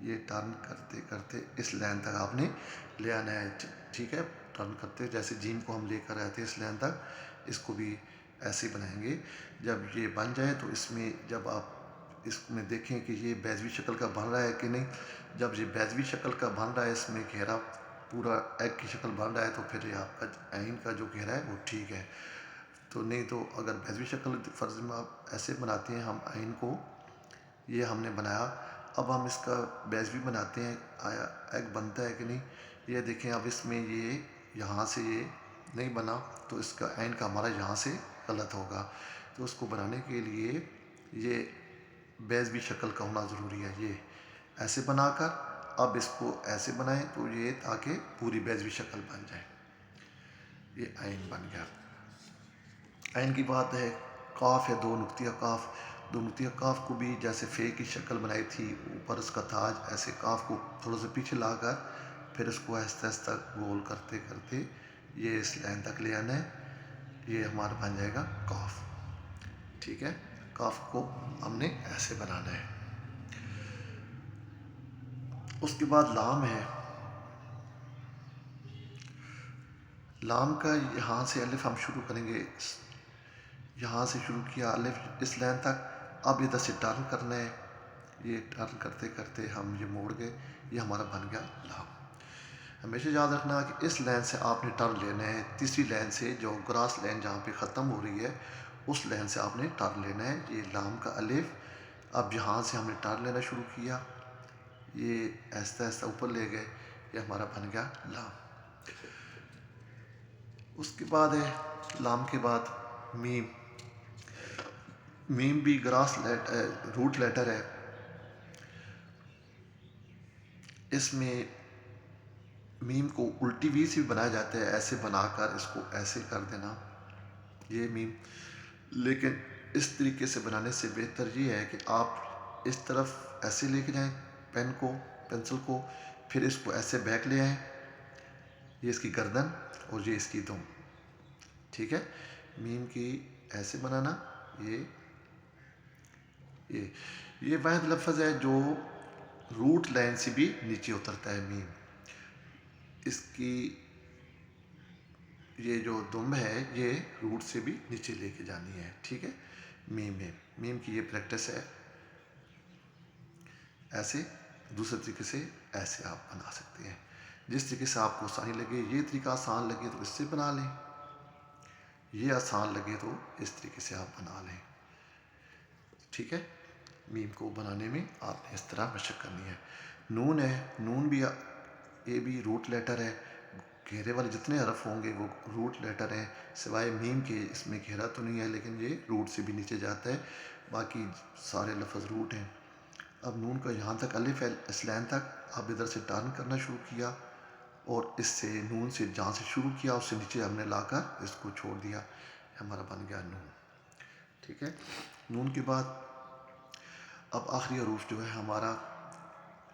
یہ ٹرن کرتے کرتے اس لائن تک آپ نے لے آنا ہے. ٹھیک ہے، ٹرن کرتے جیسے جیم کو ہم لے کر آئے تھے اس لائن تک، اس کو بھی ایسے ہی بنائیں گے. جب یہ بن جائے تو اس میں جب آپ اس میں دیکھیں کہ یہ بیضوی شکل کا بن رہا ہے کہ نہیں. جب یہ بیضوی شکل کا بن رہا ہے، اس میں گھیرا پورا ایگ کی شکل بن رہا ہے، تو پھر یہ آپ کا عین کا جو گھیرا ہے وہ ٹھیک ہے. تو نہیں تو اگر بیضوی شکل فرض میں آپ ایسے بناتے ہیں ہم عین کو، یہ ہم نے بنایا، اب ہم اس کا بیضوی بناتے ہیں، آیا ایگ بنتا ہے کہ نہیں. یہ دیکھیں اب اس میں یہ یہاں سے یہ نہیں بنا تو اس کا عین کا ہمارا یہاں سے غلط ہوگا. تو اس کو بنانے کے لیے یہ بیضوی شکل کا ہونا ضروری ہے. یہ ایسے بنا کر اب اس کو ایسے بنائیں تو یہ تاکہ پوری بیضوی شکل بن جائے. یہ عین بن گیا. عین کی بات ہے، قاف ہے، دو نقطہ قاف. دو نقطہ قاف کو بھی جیسے فے کی شکل بنائی تھی، اوپر اس کا تاج، ایسے قاف کو تھوڑا سا پیچھے لا کر پھر اس کو آہستہ آہستہ گول کرتے کرتے یہ اس لائن تک لے آنا ہے. یہ ہمارا بن جائے گا قاف. ٹھیک ہے، قاف کو ہم نے ایسے بنانا ہے. اس کے بعد لام ہے. لام کا یہاں سے الف ہم شروع کریں گے، یہاں سے شروع کیا الف اس لائن تک. اب ادھر سے ٹرن کرنا ہے. یہ ٹرن کرتے کرتے ہم یہ موڑ گئے، یہ ہمارا بن گیا لام. ہمیشہ یاد رکھنا کہ اس لائن سے آپ نے ٹرن لینا ہے. تیسری لائن سے جو گراس لائن جہاں پہ ختم ہو رہی ہے اس لائن سے آپ نے ٹرن لینا ہے. یہ لام کا الف. اب یہاں سے ہم نے ٹرن لینا شروع کیا، یہ آہستہ آہستہ اوپر لے گئے، یہ ہمارا بن گیا لام. اس کے بعد ہے لام کے بعد میم. میم بھی گراس روٹ لیٹر ہے. اس میں میم کو الٹی وی سے بھی بنایا جاتا ہے، ایسے بنا کر اس کو ایسے کر دینا، یہ میم. لیکن اس طریقے سے بنانے سے بہتر یہ ہے کہ آپ اس طرف ایسے لے کے جائیں پین کو، پینسل کو، پھر اس کو ایسے بیک لے آئیں. یہ اس کی گردن اور یہ اس کی دم. ٹھیک ہے، میم کی ایسے بنانا. یہ واحد لفظ ہے جو روٹ لائن سے بھی نیچے اترتا ہے. میم اس کی یہ جو دم ہے یہ روٹ سے بھی نیچے لے کے جانی ہے. ٹھیک ہے، میم کی یہ پریکٹس ہے. ایسے دوسرے طریقے سے ایسے آپ بنا سکتے ہیں، جس طریقے سے آپ کو آسانی لگے. یہ طریقہ آسان لگے تو اس سے بنا لیں، یہ آسان لگے تو اس طریقے سے آپ بنا لیں. ٹھیک ہے، میم کو بنانے میں آپ نے اس طرح مشق کرنی ہے. نون ہے. نون بھی یہ بھی روٹ لیٹر ہے. گھیرے والے جتنے حرف ہوں گے وہ روٹ لیٹر ہیں، سوائے میم کے. اس میں گھیرا تو نہیں ہے لیکن یہ روٹ سے بھی نیچے جاتا ہے، باقی سارے لفظ روٹ ہیں. اب نون کا یہاں تک الف ہے اس لائن تک. اب ادھر سے ٹرن کرنا شروع کیا اور اس سے نون سے جہاں سے شروع کیا اس سے نیچے ہم نے لا کر اس کو چھوڑ دیا، ہمارا بن گیا نون. ٹھیک ہے، نون کے بعد اب آخری حروف جو ہے ہمارا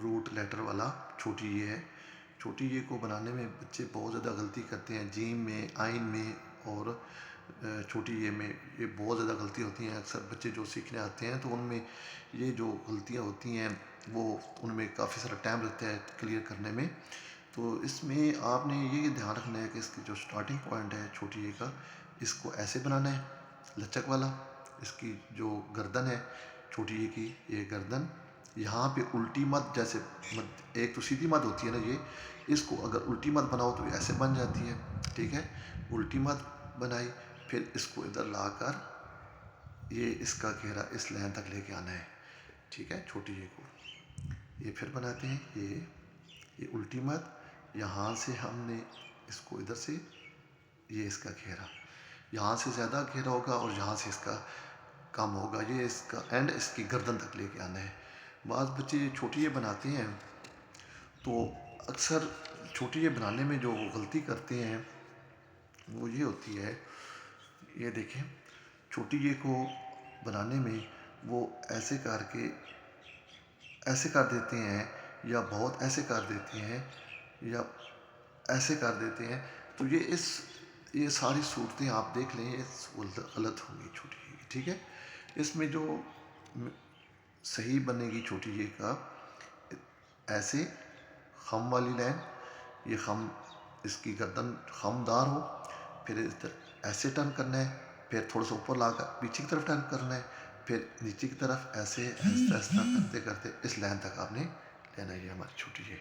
روٹ لیٹر والا چھوٹی یہ ہے. چھوٹی یہ کو بنانے میں بچے بہت زیادہ غلطی کرتے ہیں. جیم میں، آئین میں اور چھوٹی یہ میں یہ بہت زیادہ غلطی ہوتی ہیں. اکثر بچے جو سیکھنے آتے ہیں تو ان میں یہ جو غلطیاں ہوتی ہیں وہ ان میں کافی سارا ٹائم لگتا ہے کلیئر کرنے میں. تو اس میں آپ نے یہ دھیان رکھنا ہے کہ اس کی جو سٹارٹنگ پوائنٹ ہے چھوٹی یہ کا، اس کو ایسے بنانا ہے لچک والا. اس کی جو گردن ہے چھوٹی یہ کی، یہ گردن یہاں پہ الٹی مت، جیسے ایک تو سیدھی مت ہوتی ہے نا، یہ اس کو اگر الٹی مت بناؤ تو ایسے بن جاتی ہے. ٹھیک ہے، الٹی مت بنائی، پھر اس کو ادھر لا کر یہ اس کا گھیرا اس لائن تک لے کے آنا ہے. ٹھیک ہے، چھوٹی یہ کو یہ پھر بناتے ہیں. یہ الٹی مت، یہاں سے ہم نے اس کو ادھر سے یہ اس کا گھیرا، یہاں سے زیادہ گھیرا ہوگا اور یہاں سے اس کا کم ہوگا. یہ اس کا اینڈ اس کی گردن تک لے کے آنا ہے. بعض بچے چھوٹی یہ بناتے ہیں تو اکثر چھوٹی یہ بنانے میں جو غلطی کرتے ہیں وہ یہ ہوتی ہے، یہ دیکھیں چھوٹی یہ کو بنانے میں وہ ایسے کر کے ایسے کر دیتے ہیں، یا بہت ایسے کر دیتے ہیں، یا ایسے کر دیتے ہیں. تو یہ ساری صورتیں آپ دیکھ لیں، یہ غلط ہوں گی چھوٹی یہ. ٹھیک ہے، اس میں جو صحیح بنے گی چھوٹی یہ کا، ایسے خم والی لائن، یہ خم، اس کی گردن خمدار ہو، پھر ایسے ٹرن کرنا ہے، پھر تھوڑا سا اوپر لا کر پیچھے کی طرف ٹرن کرنا ہے، پھر نیچے کی طرف ایسے آہستہ آہستہ کرتے کرتے اس لائن تک آپ نے لینا ہے۔ یہ ہماری چھوٹی ہے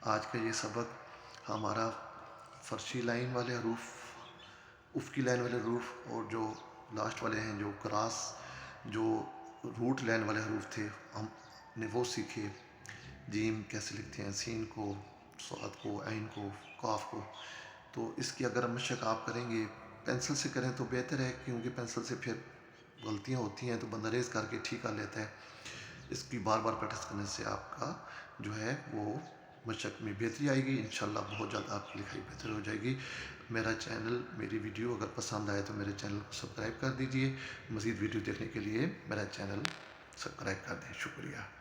آج کا یہ سبق ہمارا فرشی لائن والے حروف، افقی لائن والے حروف، اور جو لاسٹ والے ہیں جو کراس، جو روٹ لائن والے حروف تھے ہم نے وہ سیکھے۔ جیم کیسے لکھتے ہیں، سین کو، صاد کو، عین کو، قاف کو۔ تو اس کی اگر مشق آپ کریں گے پینسل سے کریں تو بہتر ہے، کیونکہ پینسل سے پھر غلطیاں ہوتی ہیں تو بندہ ریز کر کے ٹھیک کر لیتا ہے۔ اس کی بار بار پریکٹس کرنے سے آپ کا جو ہے وہ مشق میں بہتری آئے گی، انشاءاللہ بہت جلد آپ کی لکھائی بہتر ہو جائے گی۔ میرا چینل، میری ویڈیو اگر پسند آئے تو میرے چینل کو سبسکرائب کر دیجئے۔ مزید ویڈیو دیکھنے کے لیے میرا چینل سبسکرائب کر دیں۔ شکریہ۔